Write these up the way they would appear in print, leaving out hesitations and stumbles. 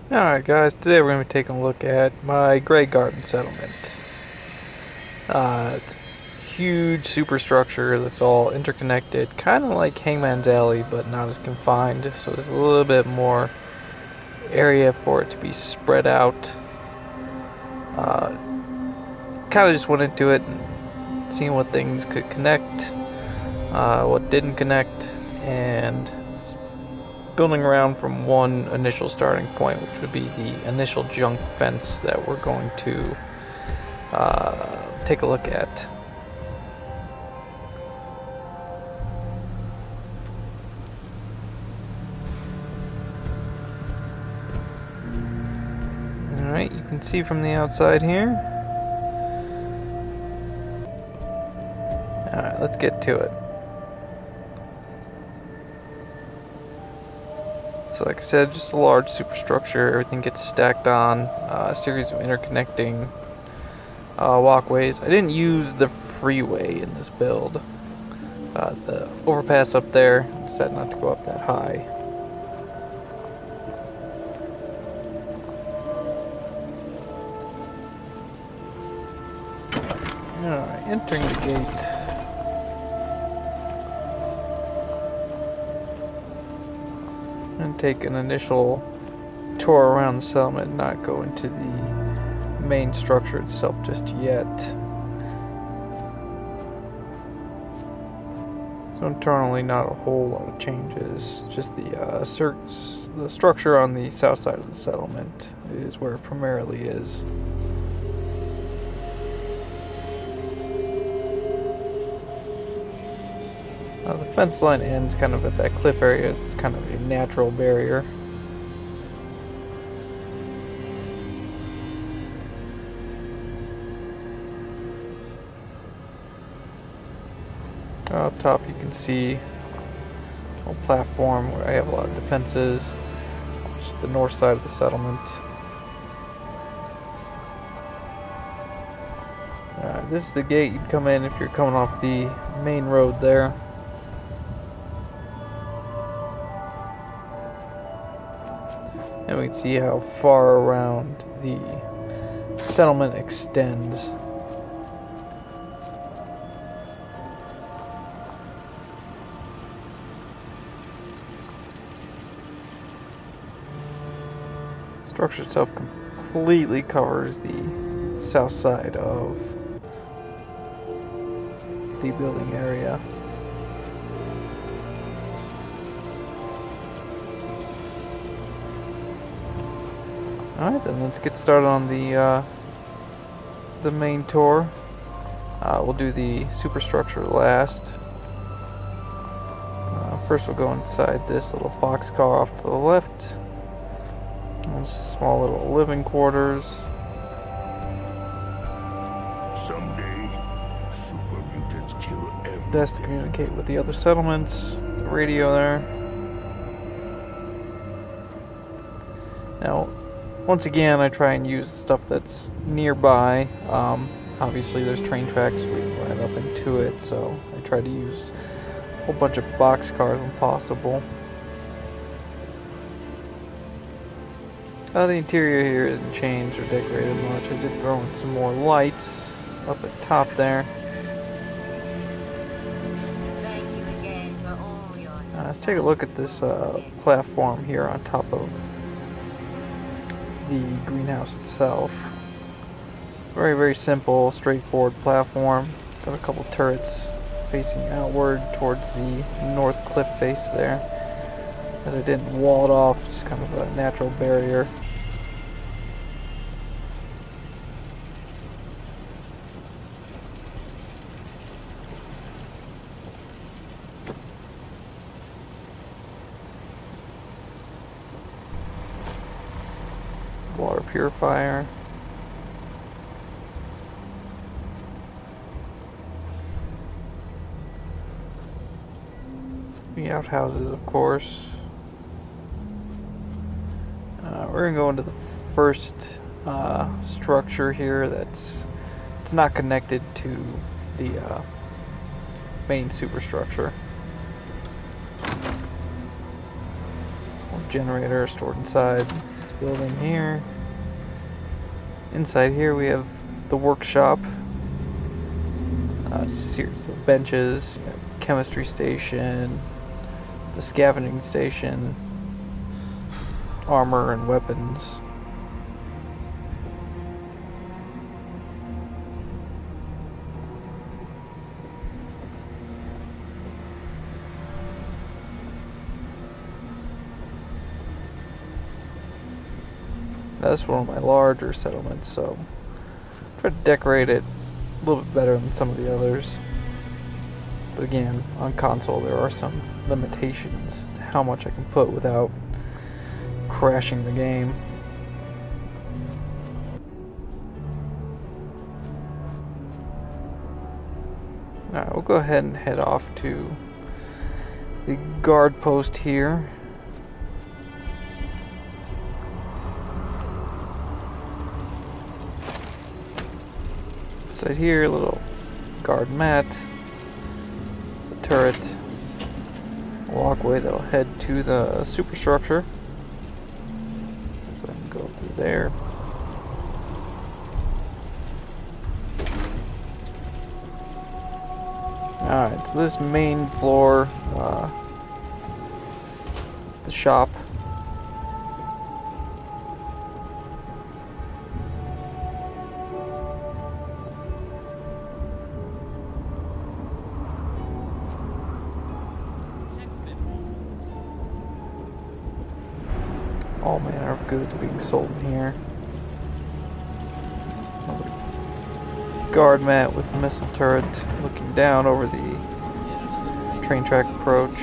Alright guys, today we're going to be taking a look at my Greygarden settlement. It's a huge superstructure that's all interconnected, kind of like Hangman's Alley, but not as confined, so there's a little bit more area for it to be spread out. Kind of just went into it and seeing what things could connect, what didn't connect, and building around from one initial starting point, which would be the initial junk fence that we're going to take a look at. Alright, you can see from the outside here. Alright, let's get to it. So like I said, just a large superstructure. Everything gets stacked on a series of interconnecting walkways. I didn't use the freeway in this build. The overpass up there, I decided not to go up that high. Alright, entering the gate. And take an initial tour around the settlement, not go into the main structure itself just yet. So internally, not a whole lot of changes. Just the structure on the south side of the settlement is where it primarily is. The fence line ends kind of at that cliff area. It's kind of a natural barrier. Up top you can see a platform where I have a lot of defenses. Just the north side of the settlement. This is the gate you'd come in if you're coming off the main road there. And we can see how far around the settlement extends. The structure itself completely covers the south side of the building area. Alright, then let's get started on the main tour. We'll do the superstructure last. First we'll go inside this little boxcar off to the left. Just small little living quarters. Someday, super mutants kill everything. Desk to communicate with the other settlements. The radio there. Now, once again, I try and use stuff that's nearby. Obviously, there's train tracks leading right up into it, so I try to use a whole bunch of boxcars when possible. The interior here isn't changed or decorated much. I did throw in some more lights up at top there. Let's take a look at this platform here on top of the greenhouse itself. Very, very simple, straightforward platform. Got a couple turrets facing outward towards the north cliff face there. As I didn't wall it off, just kind of a natural barrier. Water purifier. The outhouses, of course. We're gonna go into the first structure here it's not connected to the main superstructure. Generator stored inside this building here. Inside here we have the workshop. A series of benches, chemistry station, the scavenging station, armor and weapons. Now, this is one of my larger settlements, so try to decorate it a little bit better than some of the others. But again, on console there are some limitations to how much I can put without crashing the game. Alright, we'll go ahead and head off to the guard post here. Inside here, a little guard mat, the turret, walkway that'll head to the superstructure. So I can go through there. Alright, so this main floor, it's the shop. All manner of goods being sold in here. Guard mat with the missile turret looking down over the train track approach.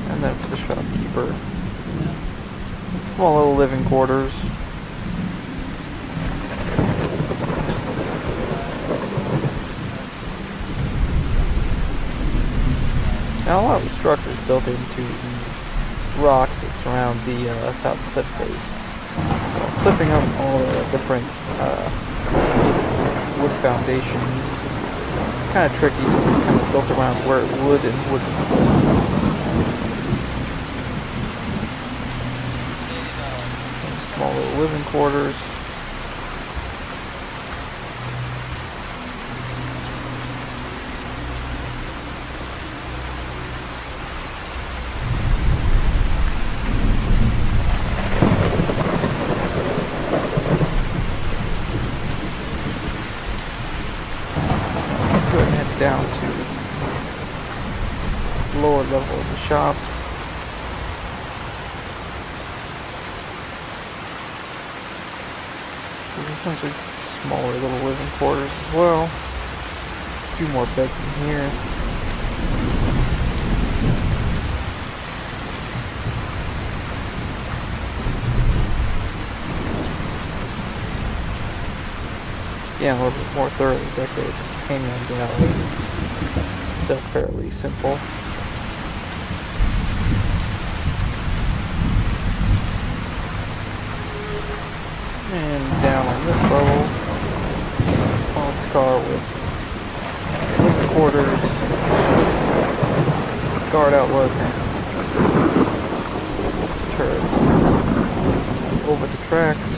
And then for the shopkeeper, small little living quarters. Now a lot of the structure is built into the rocks that surround the south cliff face. Clipping up all the different wood foundations, kind of tricky, so it's kind of built around where wood and wood is split. Small little living quarters. Down to the lower level of the shop. There's essentially smaller little living quarters as well. A few more beds in here. Yeah, a little bit more thoroughly decorated hangman gallery. Still fairly simple. And down on this level, Pawn's car with living quarters, guard outlook, turret over the tracks.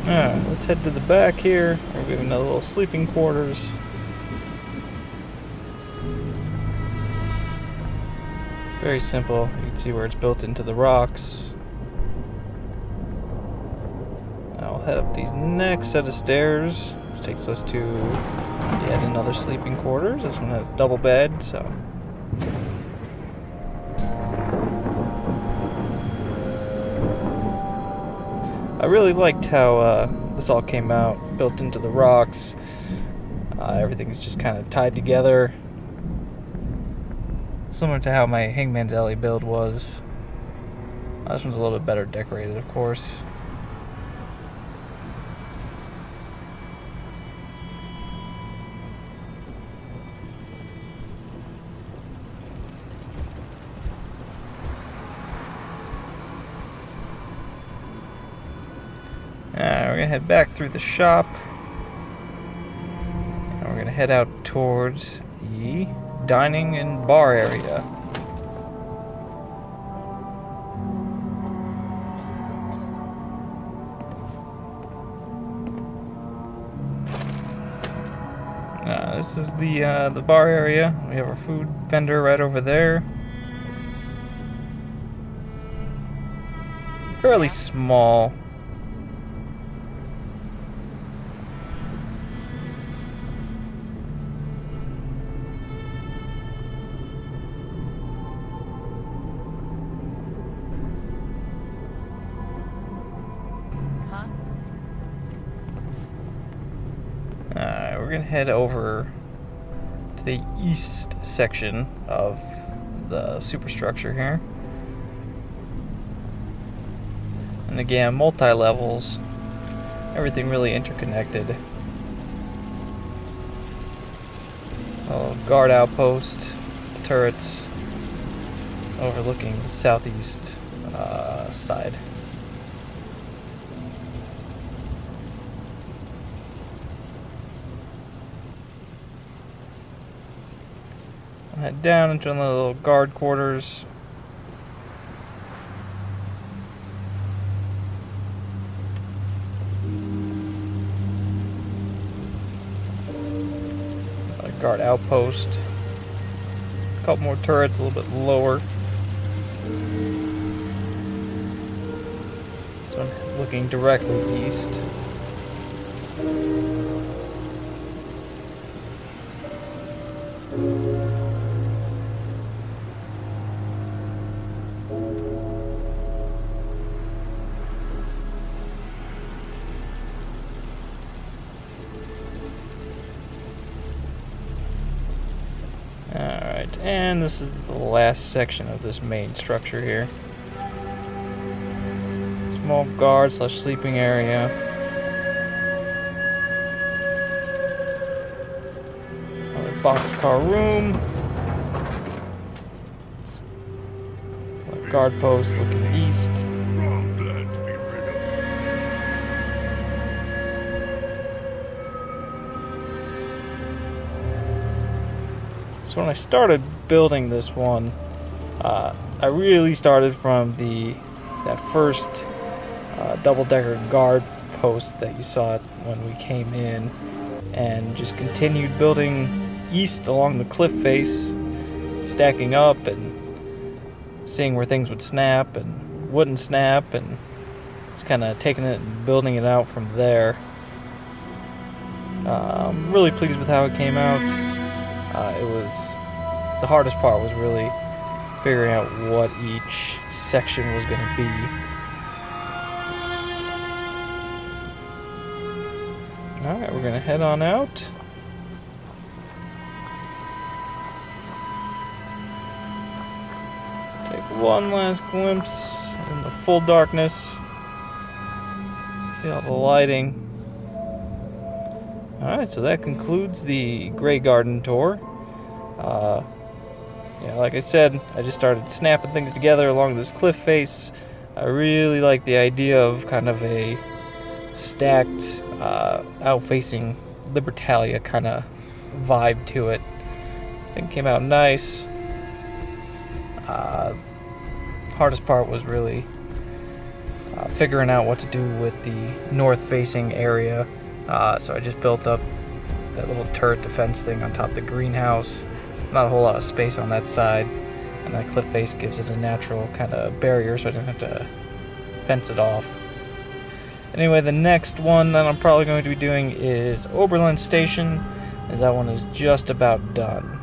Alright, let's head to the back here. We have another little sleeping quarters. Very simple. You can see where it's built into the rocks. Now we'll head up these next set of stairs, which takes us to yet another sleeping quarters. This one has a double bed, so I really liked how this all came out, built into the rocks. Everything's just kind of tied together. Similar to how my Hangman's Alley build was. This one's a little bit better decorated, of course. We're gonna head back through the shop. And we're gonna head out towards the dining and bar area. This is the bar area. We have our food vendor right over there. Fairly small. We're gonna head over to the east section of the superstructure here. And again, multi-levels, everything really interconnected. Guard outpost, turrets overlooking the southeast side. Head down into the little guard quarters. Guard outpost. A couple more turrets a little bit lower. This one looking directly east. Alright, and this is the last section of this main structure here. Small guard / sleeping area. Another boxcar room. Guard post looking east. So when I started building this one, I really started from that first double-decker guard post that you saw when we came in, and just continued building east along the cliff face, stacking up and seeing where things would snap and wouldn't snap, and just kind of taking it and building it out from there. I'm really pleased with how it came out. The hardest part was really figuring out what each section was going to be. Alright, we're going to head on out. Take one last glimpse in the full darkness. See all the lighting. Alright, so that concludes the Greygarden tour. Yeah, like I said, I just started snapping things together along this cliff face. I really like the idea of kind of a stacked, out-facing Libertalia kind of vibe to it. I think it came out nice. Hardest part was really figuring out what to do with the north-facing area. So I just built up that little turret defense thing on top of the greenhouse. Not a whole lot of space on that side, and that cliff face gives it a natural kind of barrier, so I didn't have to fence it off. Anyway, the next one that I'm probably going to be doing is Oberlin Station, as that one is just about done.